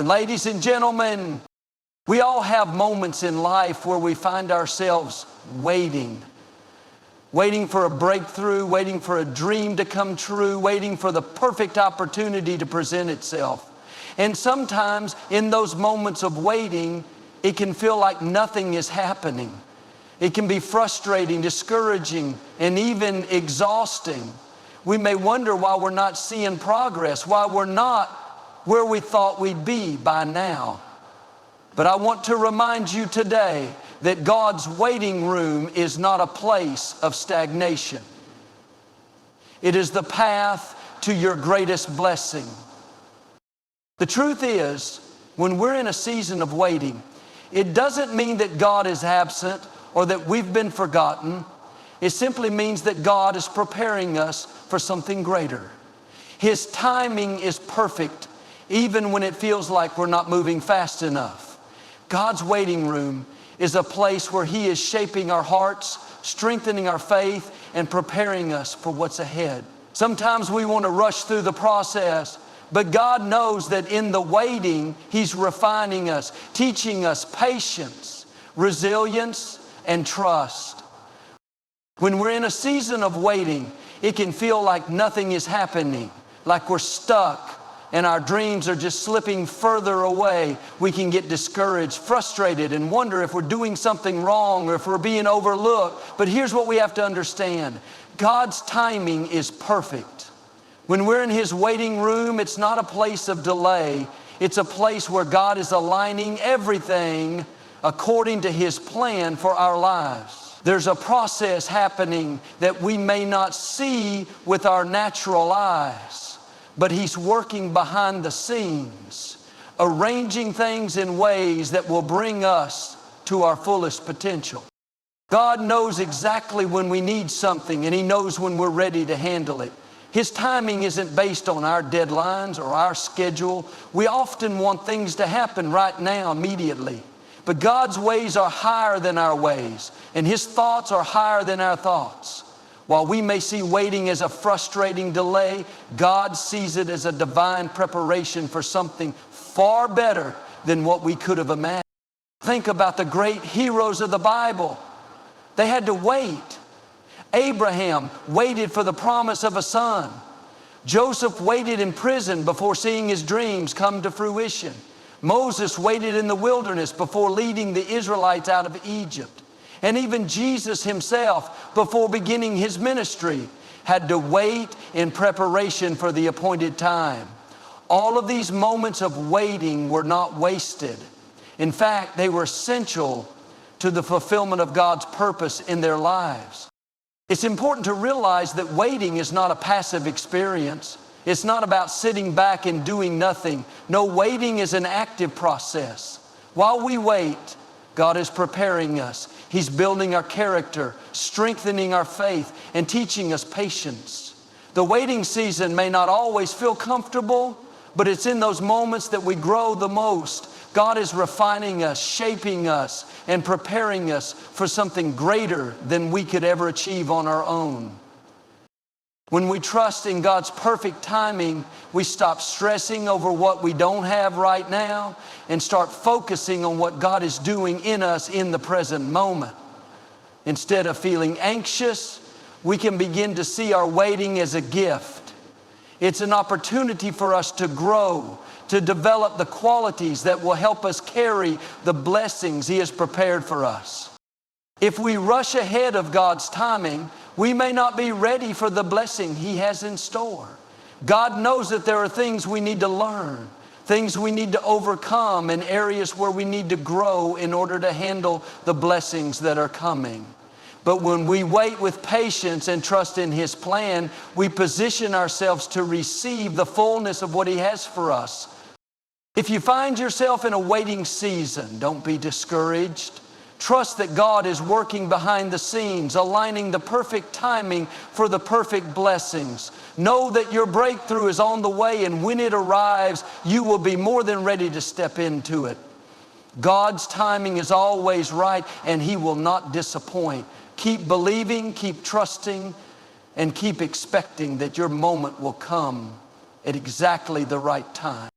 Ladies and gentlemen, we all have moments in life where we find ourselves waiting for a breakthrough, waiting for a dream to come true, waiting for the perfect opportunity to present itself. And sometimes in those moments of waiting, it can feel like nothing is happening. It can be frustrating, discouraging, and even exhausting. We may wonder why we're not seeing progress, why we're not where we thought we'd be by now. But I want to remind you today that God's waiting room is not a place of stagnation. It is the path to your greatest blessing. The truth is, when we're in a season of waiting, it doesn't mean that God is absent or that we've been forgotten. It simply means that God is preparing us for something greater. His timing is perfect, even when it feels like we're not moving fast enough. God's waiting room is a place where He is shaping our hearts, strengthening our faith, and preparing us for what's ahead. Sometimes we want to rush through the process, but God knows that in the waiting, He's refining us, teaching us patience, resilience, and trust. When we're in a season of waiting, it can feel like nothing is happening, like we're stuck, and our dreams are just slipping further away. We can get discouraged, frustrated, and wonder if we're doing something wrong or if we're being overlooked. But here's what we have to understand. God's timing is perfect. When we're in His waiting room, it's not a place of delay. It's a place where God is aligning everything according to His plan for our lives. There's a process happening that we may not see with our natural eyes, but He's working behind the scenes, arranging things in ways that will bring us to our fullest potential. God knows exactly when we need something, and He knows when we're ready to handle it. His timing isn't based on our deadlines or our schedule. We often want things to happen right now, immediately. But God's ways are higher than our ways, and His thoughts are higher than our thoughts. While we may see waiting as a frustrating delay, God sees it as a divine preparation for something far better than what we could have imagined. Think about the great heroes of the Bible. They had to wait. Abraham waited for the promise of a son. Joseph waited in prison before seeing his dreams come to fruition. Moses waited in the wilderness before leading the Israelites out of Egypt. And even Jesus Himself, before beginning His ministry, had to wait in preparation for the appointed time. All of these moments of waiting were not wasted. In fact, they were essential to the fulfillment of God's purpose in their lives. It's important to realize that waiting is not a passive experience. It's not about sitting back and doing nothing. No, waiting is an active process. While we wait, God is preparing us. He's building our character, strengthening our faith, and teaching us patience. The waiting season may not always feel comfortable, but it's in those moments that we grow the most. God is refining us, shaping us, and preparing us for something greater than we could ever achieve on our own. When we trust in God's perfect timing, we stop stressing over what we don't have right now and start focusing on what God is doing in us in the present moment. Instead of feeling anxious, we can begin to see our waiting as a gift. It's an opportunity for us to grow, to develop the qualities that will help us carry the blessings He has prepared for us. If we rush ahead of God's timing, we may not be ready for the blessing He has in store. God knows that there are things we need to learn, things we need to overcome, and areas where we need to grow in order to handle the blessings that are coming. But when we wait with patience and trust in His plan, we position ourselves to receive the fullness of what He has for us. If you find yourself in a waiting season, don't be discouraged. Trust that God is working behind the scenes, aligning the perfect timing for the perfect blessings. Know that your breakthrough is on the way, and when it arrives, you will be more than ready to step into it. God's timing is always right, and He will not disappoint. Keep believing, keep trusting, and keep expecting that your moment will come at exactly the right time.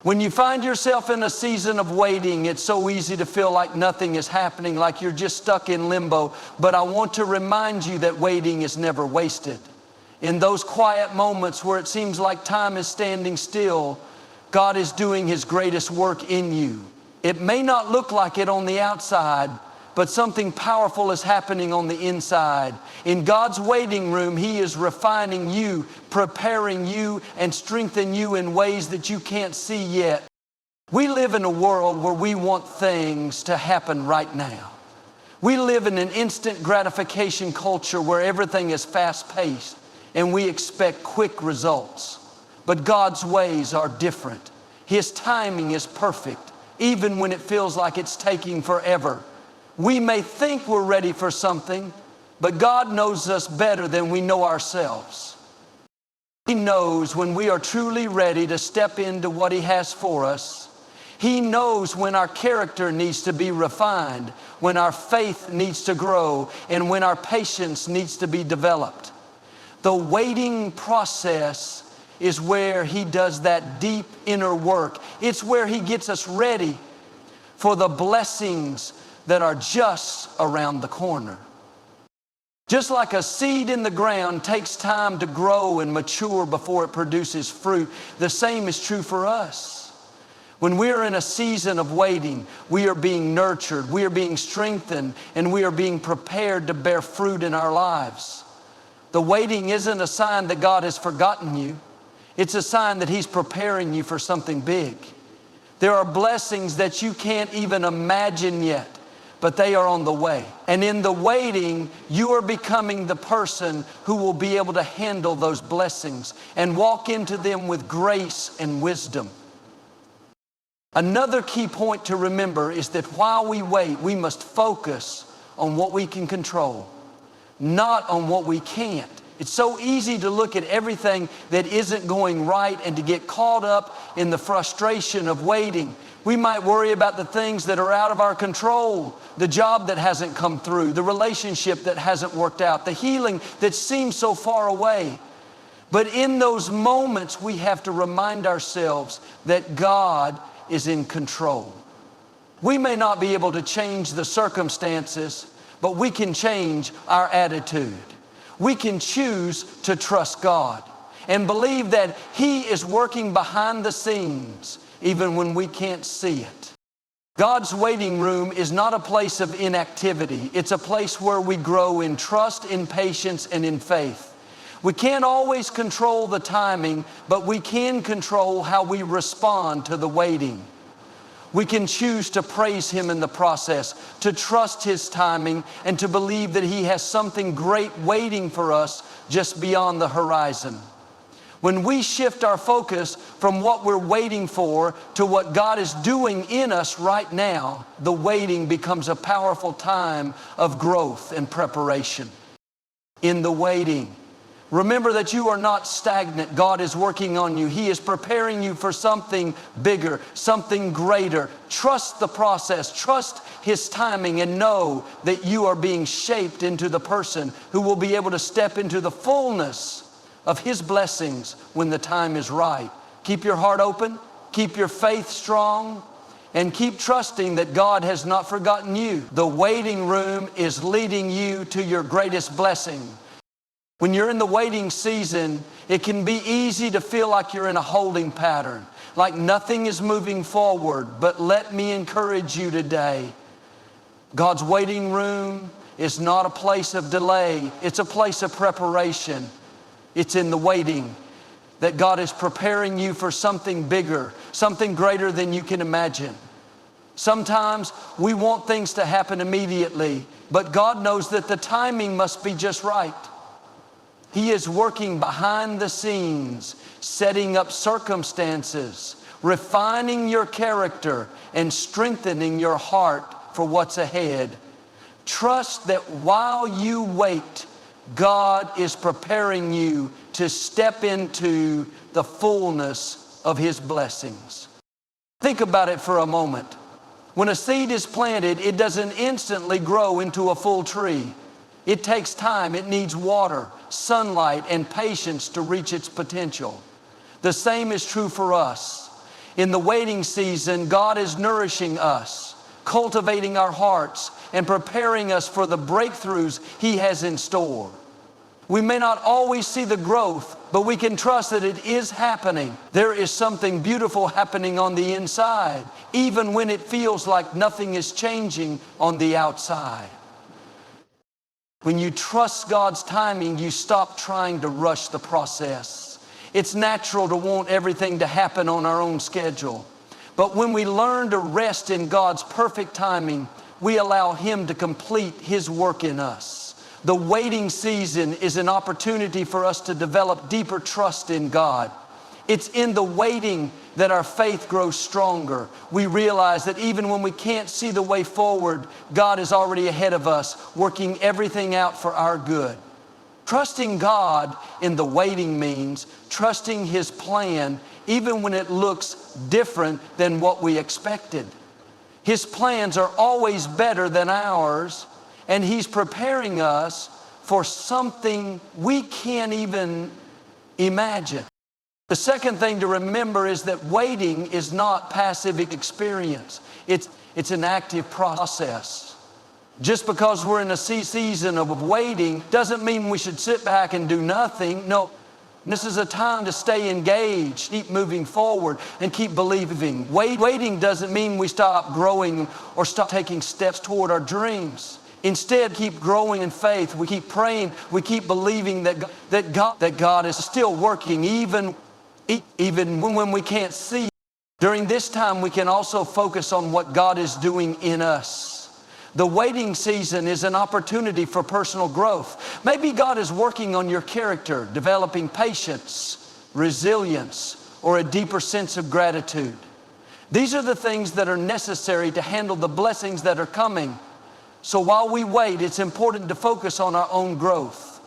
When you find yourself in a season of waiting, it's so easy to feel like nothing is happening, like you're just stuck in limbo. But I want to remind you that waiting is never wasted. In those quiet moments where it seems like time is standing still, God is doing His greatest work in you. It may not look like it on the outside, but something powerful is happening on the inside. In God's waiting room, He is refining you, preparing you, and strengthening you in ways that you can't see yet. We live in a world where we want things to happen right now. We live in an instant gratification culture where everything is fast-paced and we expect quick results. But God's ways are different. His timing is perfect, even when it feels like it's taking forever. We may think we're ready for something, but God knows us better than we know ourselves. He knows when we are truly ready to step into what He has for us. He knows when our character needs to be refined, when our faith needs to grow, and when our patience needs to be developed. The waiting process is where He does that deep inner work. It's where He gets us ready for the blessings that are just around the corner. Just like a seed in the ground takes time to grow and mature before it produces fruit, the same is true for us. When we are in a season of waiting, we are being nurtured, we are being strengthened, and we are being prepared to bear fruit in our lives. The waiting isn't a sign that God has forgotten you. It's a sign that He's preparing you for something big. There are blessings that you can't even imagine yet, but they are on the way. And in the waiting, you are becoming the person who will be able to handle those blessings and walk into them with grace and wisdom. Another key point to remember is that while we wait, we must focus on what we can control, not on what we can't. It's so easy to look at everything that isn't going right and to get caught up in the frustration of waiting. We might worry about the things that are out of our control, the job that hasn't come through, the relationship that hasn't worked out, the healing that seems so far away. But in those moments, we have to remind ourselves that God is in control. We may not be able to change the circumstances, but we can change our attitude. We can choose to trust God and believe that He is working behind the scenes, even when we can't see it. God's waiting room is not a place of inactivity. It's a place where we grow in trust, in patience, and in faith. We can't always control the timing, but we can control how we respond to the waiting. We can choose to praise Him in the process, to trust His timing, and to believe that He has something great waiting for us just beyond the horizon. When we shift our focus from what we're waiting for to what God is doing in us right now, the waiting becomes a powerful time of growth and preparation. In the waiting, remember that you are not stagnant. God is working on you. He is preparing you for something bigger, something greater. Trust the process, trust His timing, and know that you are being shaped into the person who will be able to step into the fullness of His blessings when the time is right. Keep your heart open, keep your faith strong, and keep trusting that God has not forgotten you. The waiting room is leading you to your greatest blessing. When you're in the waiting season, it can be easy to feel like you're in a holding pattern, like nothing is moving forward. But let me encourage you today. God's waiting room is not a place of delay. It's a place of preparation. It's in the waiting that God is preparing you for something bigger, something greater than you can imagine. Sometimes we want things to happen immediately, but God knows that the timing must be just right. He is working behind the scenes, setting up circumstances, refining your character, and strengthening your heart for what's ahead. Trust that while you wait, God is preparing you to step into the fullness of His blessings. Think about it for a moment. When a seed is planted, it doesn't instantly grow into a full tree. It takes time. It needs water, sunlight, and patience to reach its potential. The same is true for us. In the waiting season, God is nourishing us, cultivating our hearts, and preparing us for the breakthroughs He has in store. We may not always see the growth, but we can trust that it is happening. There is something beautiful happening on the inside, even when it feels like nothing is changing on the outside. When you trust God's timing, you stop trying to rush the process. It's natural to want everything to happen on our own schedule. But when we learn to rest in God's perfect timing, we allow Him to complete His work in us. The waiting season is an opportunity for us to develop deeper trust in God. It's in the waiting that our faith grows stronger. We realize that even when we can't see the way forward, God is already ahead of us, working everything out for our good. Trusting God in the waiting means trusting His plan even when it looks different than what we expected. His plans are always better than ours, and He's preparing us for something we can't even imagine. The second thing to remember is that waiting is not passive experience. It's an active process. Just because we're in a season of waiting doesn't mean we should sit back and do nothing. No, this is a time to stay engaged, keep moving forward, and keep believing. Waiting doesn't mean we stop growing or stop taking steps toward our dreams. Instead, keep growing in faith. We keep praying. We keep believing that God is still working, even when we can't see. During this time, we can also focus on what God is doing in us. The waiting season is an opportunity for personal growth. Maybe God is working on your character, developing patience, resilience, or a deeper sense of gratitude. These are the things that are necessary to handle the blessings that are coming. So while we wait, it's important to focus on our own growth.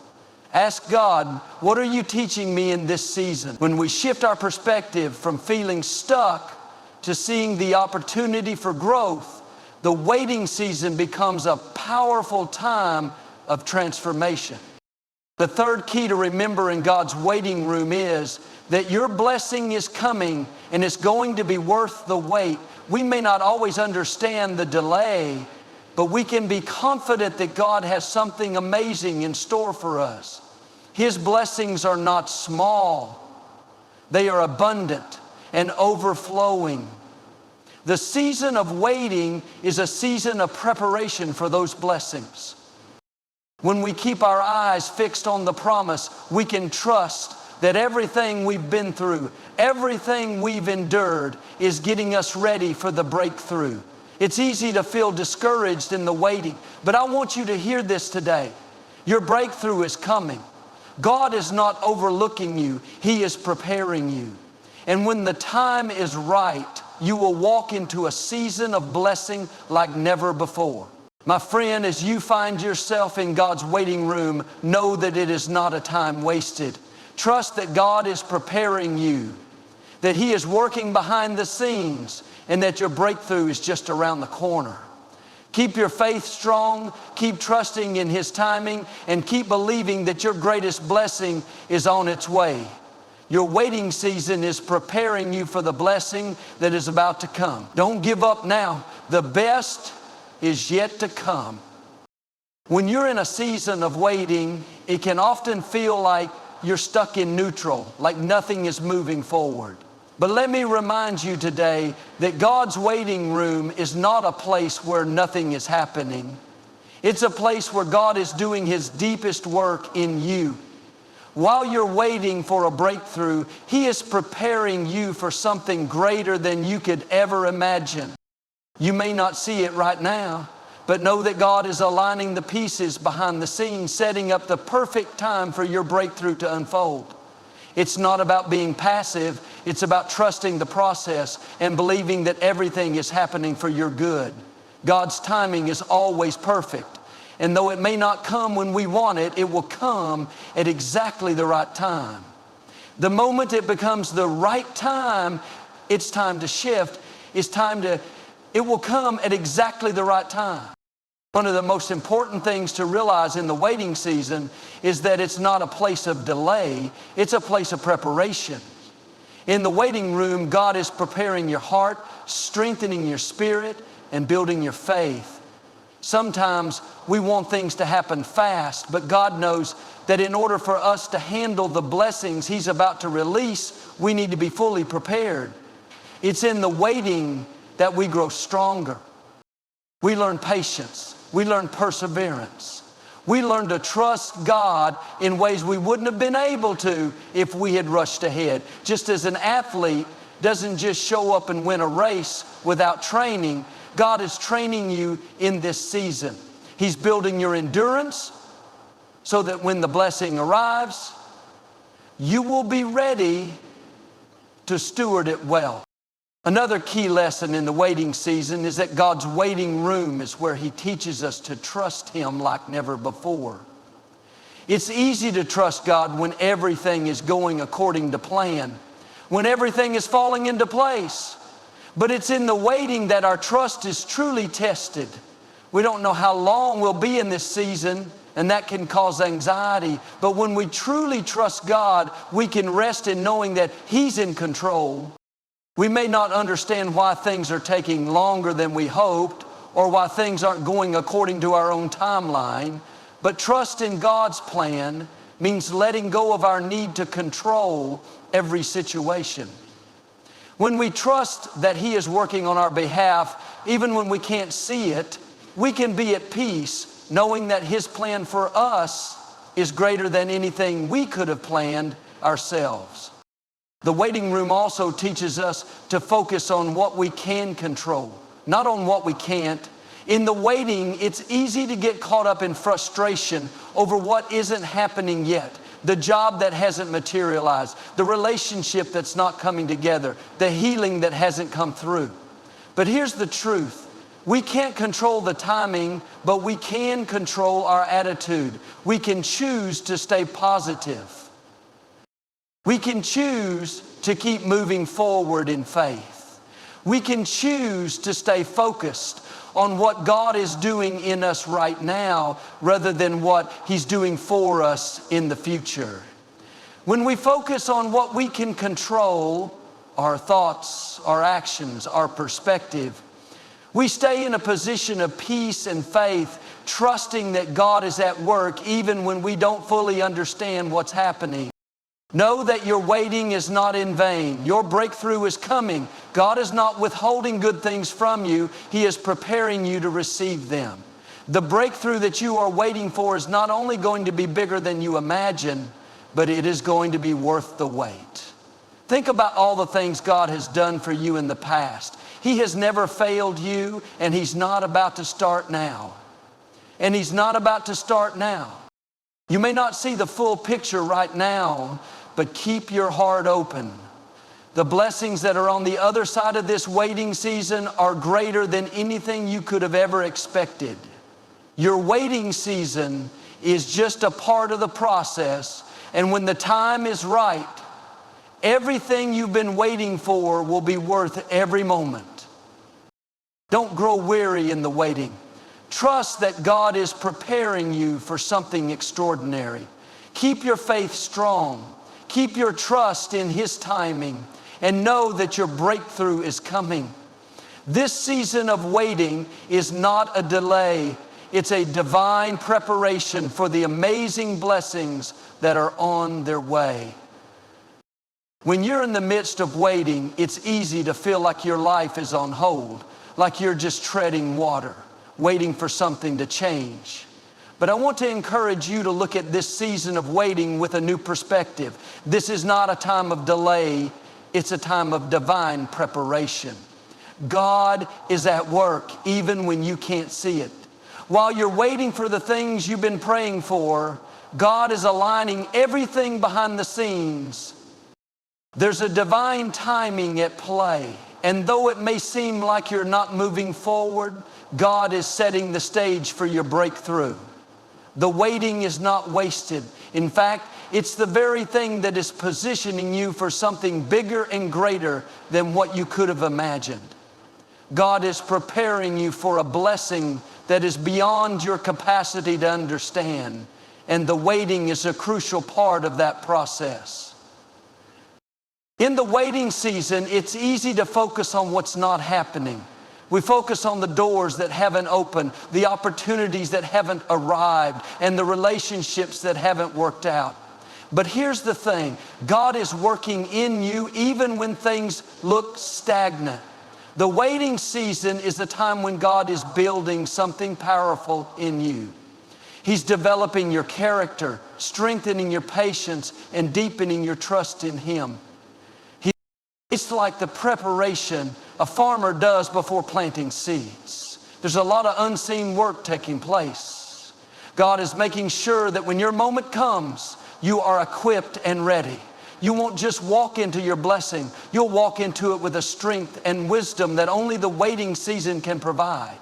Ask God, what are you teaching me in this season? When we shift our perspective from feeling stuck to seeing the opportunity for growth, the waiting season becomes a powerful time of transformation. The third key to remember in God's waiting room is that your blessing is coming and it's going to be worth the wait. We may not always understand the delay, but we can be confident that God has something amazing in store for us. His blessings are not small. They are abundant and overflowing. The season of waiting is a season of preparation for those blessings. When we keep our eyes fixed on the promise, we can trust that everything we've been through, everything we've endured is getting us ready for the breakthrough. It's easy to feel discouraged in the waiting, but I want you to hear this today. Your breakthrough is coming. God is not overlooking you. He is preparing you. And when the time is right, you will walk into a season of blessing like never before. My friend, as you find yourself in God's waiting room, know that it is not a time wasted. Trust that God is preparing you, that He is working behind the scenes, and that your breakthrough is just around the corner. Keep your faith strong, keep trusting in His timing, and keep believing that your greatest blessing is on its way. Your waiting season is preparing you for the blessing that is about to come. Don't give up now. The best is yet to come. When you're in a season of waiting, it can often feel like you're stuck in neutral, like nothing is moving forward. But let me remind you today that God's waiting room is not a place where nothing is happening. It's a place where God is doing His deepest work in you. While you're waiting for a breakthrough, He is preparing you for something greater than you could ever imagine. You may not see it right now, but know that God is aligning the pieces behind the scenes, setting up the perfect time for your breakthrough to unfold. It's not about being passive. It's about trusting the process and believing that everything is happening for your good. God's timing is always perfect. And though it may not come when we want it, it will come at exactly the right time. The moment it becomes the right time, it's time to shift. It will come at exactly the right time. One of the most important things to realize in the waiting season is that it's not a place of delay, it's a place of preparation. In the waiting room, God is preparing your heart, strengthening your spirit, and building your faith. Sometimes we want things to happen fast, but God knows that in order for us to handle the blessings He's about to release, we need to be fully prepared. It's in the waiting that we grow stronger. We learn patience. We learn perseverance. We learn to trust God in ways we wouldn't have been able to if we had rushed ahead. Just as an athlete doesn't just show up and win a race without training, God is training you in this season. He's building your endurance so that when the blessing arrives, you will be ready to steward it well. Another key lesson in the waiting season is that God's waiting room is where He teaches us to trust Him like never before. It's easy to trust God when everything is going according to plan, when everything is falling into place. But it's in the waiting that our trust is truly tested. We don't know how long we'll be in this season, and that can cause anxiety. But when we truly trust God, we can rest in knowing that He's in control. We may not understand why things are taking longer than we hoped, or why things aren't going according to our own timeline, but trust in God's plan means letting go of our need to control every situation. When we trust that He is working on our behalf, even when we can't see it, we can be at peace knowing that His plan for us is greater than anything we could have planned ourselves. The waiting room also teaches us to focus on what we can control, not on what we can't. In the waiting, it's easy to get caught up in frustration over what isn't happening yet. The job that hasn't materialized, the relationship that's not coming together, the healing that hasn't come through. But here's the truth. We can't control the timing, but we can control our attitude. We can choose to stay positive. We can choose to keep moving forward in faith. We can choose to stay focused on what God is doing in us right now rather than what He's doing for us in the future. When we focus on what we can control, our thoughts, our actions, our perspective, we stay in a position of peace and faith, trusting that God is at work even when we don't fully understand what's happening. Know that your waiting is not in vain. Your breakthrough is coming. God is not withholding good things from you. He is preparing you to receive them. The breakthrough that you are waiting for is not only going to be bigger than you imagine, but it is going to be worth the wait. Think about all the things God has done for you in the past. He has never failed you, and He's not about to start now. And He's not about to start now. You may not see the full picture right now, but keep your heart open. The blessings that are on the other side of this waiting season are greater than anything you could have ever expected. Your waiting season is just a part of the process, and when the time is right, everything you've been waiting for will be worth every moment. Don't grow weary in the waiting. Trust that God is preparing you for something extraordinary. Keep your faith strong. Keep your trust in His timing, and know that your breakthrough is coming. This season of waiting is not a delay. It's a divine preparation for the amazing blessings that are on their way. When you're in the midst of waiting, it's easy to feel like your life is on hold, like you're just treading water, waiting for something to change. But I want to encourage you to look at this season of waiting with a new perspective. This is not a time of delay, it's a time of divine preparation. God is at work even when you can't see it. While you're waiting for the things you've been praying for, God is aligning everything behind the scenes. There's a divine timing at play. And though it may seem like you're not moving forward, God is setting the stage for your breakthrough. The waiting is not wasted. In fact, it's the very thing that is positioning you for something bigger and greater than what you could have imagined. God is preparing you for a blessing that is beyond your capacity to understand, and the waiting is a crucial part of that process. In the waiting season, it's easy to focus on what's not happening. We focus on the doors that haven't opened, the opportunities that haven't arrived, and the relationships that haven't worked out. But here's the thing, God is working in you even when things look stagnant. The waiting season is the time when God is building something powerful in you. He's developing your character, strengthening your patience, and deepening your trust in Him. It's like the preparation a farmer does before planting seeds. There's a lot of unseen work taking place. God is making sure that when your moment comes, you are equipped and ready. You won't just walk into your blessing. You'll walk into it with a strength and wisdom that only the waiting season can provide.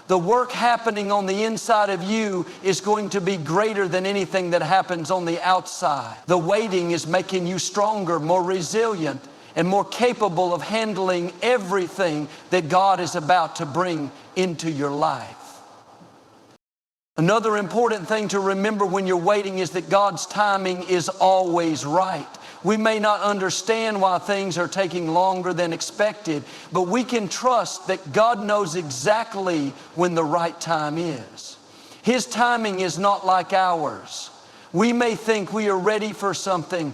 The work happening on the inside of you is going to be greater than anything that happens on the outside. The waiting is making you stronger, more resilient, and more capable of handling everything that God is about to bring into your life. Another important thing to remember when you're waiting is that God's timing is always right. We may not understand why things are taking longer than expected, but we can trust that God knows exactly when the right time is. His timing is not like ours. We may think we are ready for something,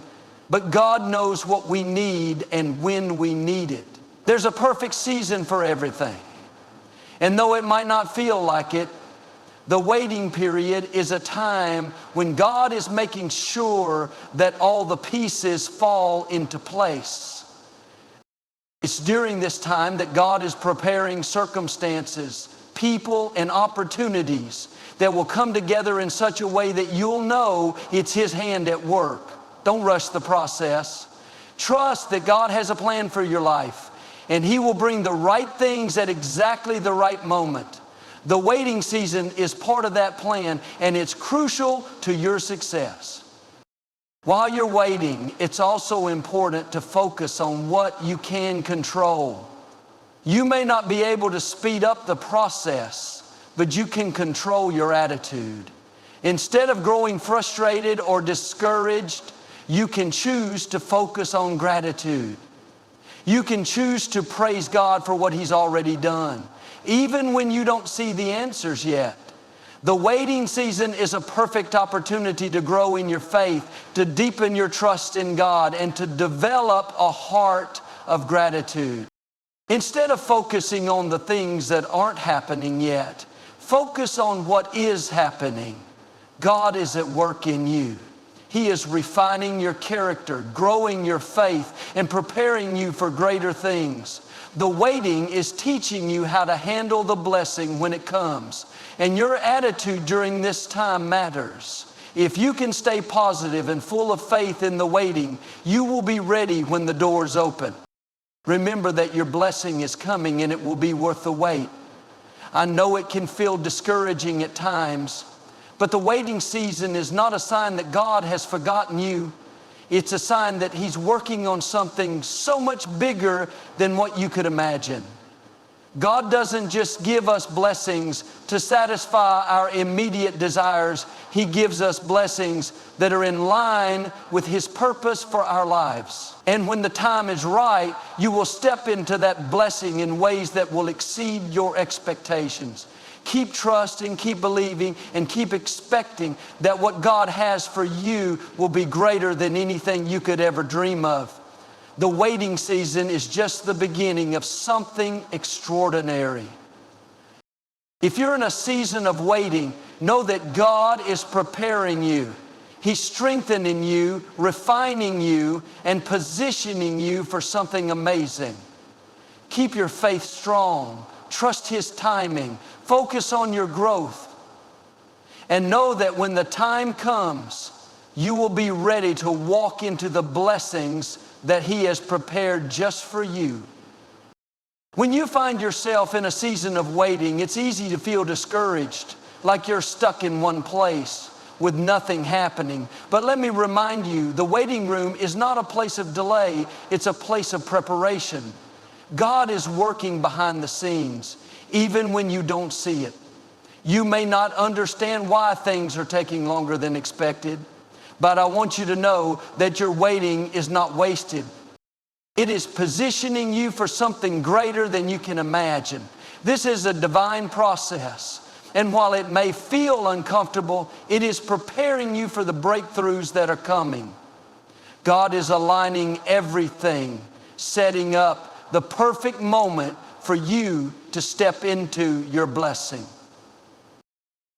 but God knows what we need and when we need it. There's a perfect season for everything. And though it might not feel like it, the waiting period is a time when God is making sure that all the pieces fall into place. It's during this time that God is preparing circumstances, people, and opportunities that will come together in such a way that you'll know it's His hand at work. Don't rush the process. Trust that God has a plan for your life, and He will bring the right things at exactly the right moment. The waiting season is part of that plan, and it's crucial to your success. While you're waiting, it's also important to focus on what you can control. You may not be able to speed up the process, but you can control your attitude. Instead of growing frustrated or discouraged, you can choose to focus on gratitude. You can choose to praise God for what He's already done, even when you don't see the answers yet. The waiting season is a perfect opportunity to grow in your faith, to deepen your trust in God, and to develop a heart of gratitude. Instead of focusing on the things that aren't happening yet, focus on what is happening. God is at work in you. He is refining your character, growing your faith, and preparing you for greater things. The waiting is teaching you how to handle the blessing when it comes. And your attitude during this time matters. If you can stay positive and full of faith in the waiting, you will be ready when the doors open. Remember that your blessing is coming and it will be worth the wait. I know it can feel discouraging at times, but the waiting season is not a sign that God has forgotten you. It's a sign that He's working on something so much bigger than what you could imagine. God doesn't just give us blessings to satisfy our immediate desires. He gives us blessings that are in line with His purpose for our lives. And when the time is right, you will step into that blessing in ways that will exceed your expectations. Keep trusting, keep believing, and keep expecting that what God has for you will be greater than anything you could ever dream of. The waiting season is just the beginning of something extraordinary. If you're in a season of waiting, know that God is preparing you. He's strengthening you, refining you, and positioning you for something amazing. Keep your faith strong. Trust His timing. Focus on your growth. And know that when the time comes, you will be ready to walk into the blessings that He has prepared just for you. When you find yourself in a season of waiting, it's easy to feel discouraged, like you're stuck in one place with nothing happening. But let me remind you, the waiting room is not a place of delay, it's a place of preparation. God is working behind the scenes, even when you don't see it. You may not understand why things are taking longer than expected, but I want you to know that your waiting is not wasted. It is positioning you for something greater than you can imagine. This is a divine process. And while it may feel uncomfortable, it is preparing you for the breakthroughs that are coming. God is aligning everything, setting up the perfect moment for you to step into your blessing.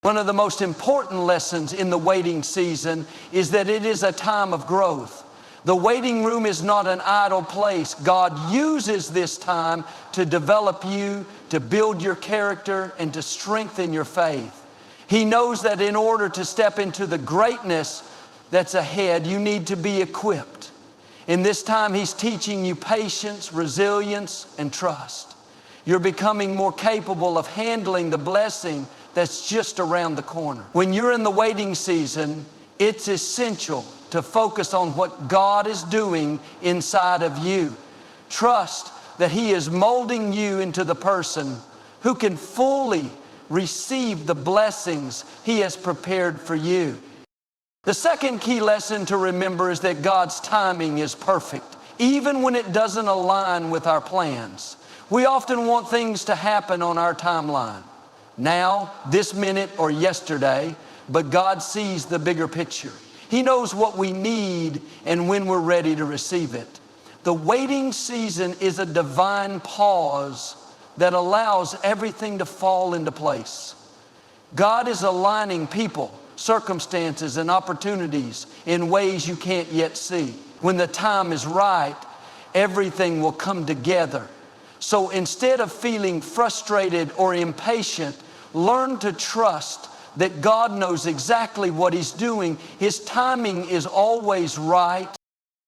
One of the most important lessons in the waiting season is that it is a time of growth. The waiting room is not an idle place. God uses this time to develop you, to build your character, and to strengthen your faith. He knows that in order to step into the greatness that's ahead, you need to be equipped. In this time, He's teaching you patience, resilience, and trust. You're becoming more capable of handling the blessing that's just around the corner. When you're in the waiting season, it's essential to focus on what God is doing inside of you. Trust that He is molding you into the person who can fully receive the blessings He has prepared for you. The second key lesson to remember is that God's timing is perfect, even when it doesn't align with our plans. We often want things to happen on our timeline, now, this minute, or yesterday, but God sees the bigger picture. He knows what we need and when we're ready to receive it. The waiting season is a divine pause that allows everything to fall into place. God is aligning people, circumstances, and opportunities in ways you can't yet see. When the time is right, everything will come together. So instead of feeling frustrated or impatient, learn to trust that God knows exactly what He's doing. His timing is always right.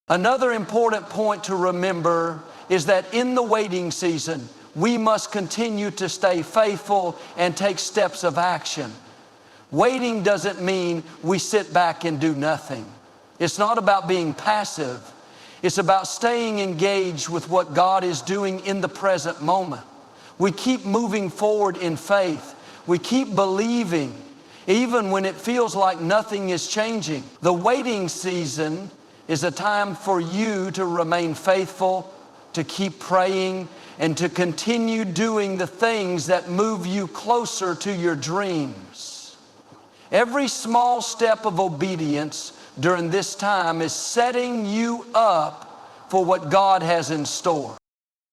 Another important point to remember is that in the waiting season, we must continue to stay faithful and take steps of action. Waiting doesn't mean we sit back and do nothing. It's not about being passive. It's about staying engaged with what God is doing in the present moment. We keep moving forward in faith. We keep believing, even when it feels like nothing is changing. The waiting season is a time for you to remain faithful, to keep praying, and to continue doing the things that move you closer to your dreams. Every small step of obedience during this time is setting you up for what God has in store.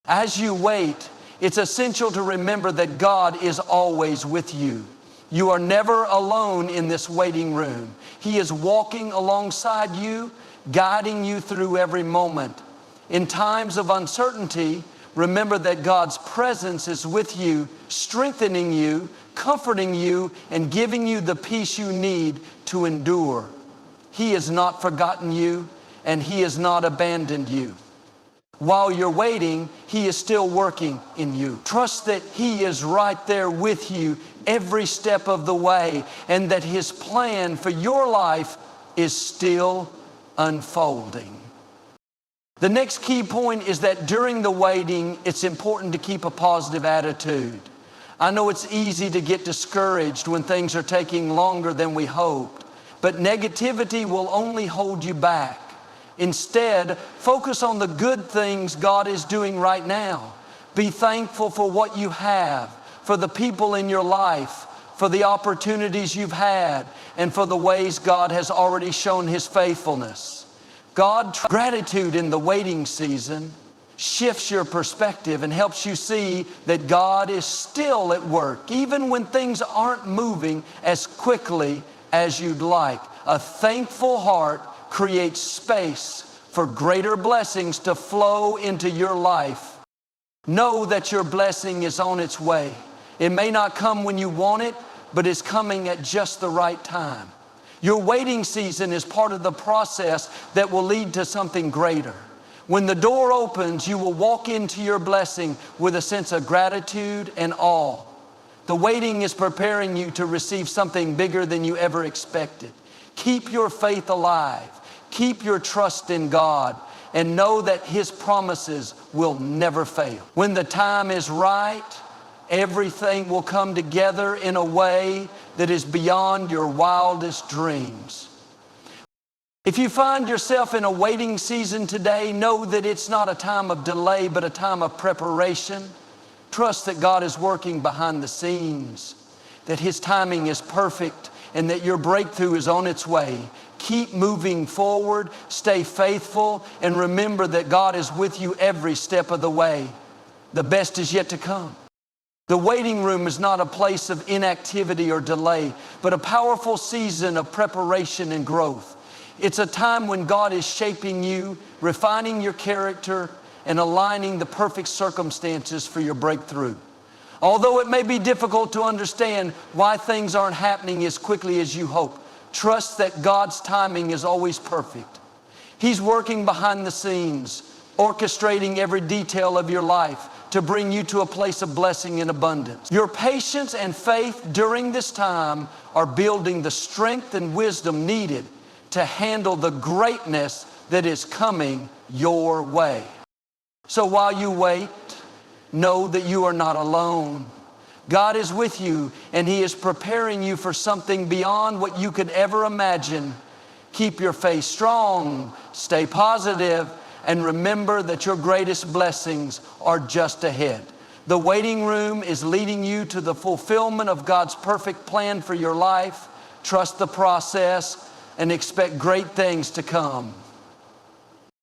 As you wait, it's essential to remember that God is always with you. You are never alone in this waiting room. He is walking alongside you, guiding you through every moment. In times of uncertainty, remember that God's presence is with you, strengthening you, comforting you, and giving you the peace you need to endure. He has not forgotten you, and He has not abandoned you. While you're waiting, He is still working in you. Trust that He is right there with you every step of the way, and that His plan for your life is still unfolding. The next key point is that during the waiting, it's important to keep a positive attitude. I know it's easy to get discouraged when things are taking longer than we hoped, but negativity will only hold you back. Instead, focus on the good things God is doing right now. Be thankful for what you have, for the people in your life, for the opportunities you've had, and for the ways God has already shown His faithfulness. Gratitude in the waiting season shifts your perspective and helps you see that God is still at work, even when things aren't moving as quickly as you'd like. A thankful heart creates space for greater blessings to flow into your life. Know that your blessing is on its way. It may not come when you want it, but it's coming at just the right time. Your waiting season is part of the process that will lead to something greater. When the door opens, you will walk into your blessing with a sense of gratitude and awe. The waiting is preparing you to receive something bigger than you ever expected. Keep your faith alive. Keep your trust in God, and know that His promises will never fail. When the time is right, everything will come together in a way that is beyond your wildest dreams. If you find yourself in a waiting season today, know that it's not a time of delay, but a time of preparation. Trust that God is working behind the scenes, that His timing is perfect, and that your breakthrough is on its way. Keep moving forward, stay faithful, and remember that God is with you every step of the way. The best is yet to come. The waiting room is not a place of inactivity or delay, but a powerful season of preparation and growth. It's a time when God is shaping you, refining your character, and aligning the perfect circumstances for your breakthrough. Although it may be difficult to understand why things aren't happening as quickly as you hope, trust that God's timing is always perfect. He's working behind the scenes, orchestrating every detail of your life to bring you to a place of blessing and abundance. Your patience and faith during this time are building the strength and wisdom needed to handle the greatness that is coming your way. So while you wait, know that you are not alone. God is with you, and He is preparing you for something beyond what you could ever imagine. Keep your faith strong, stay positive, and remember that your greatest blessings are just ahead. The waiting room is leading you to the fulfillment of God's perfect plan for your life. Trust the process and expect great things to come.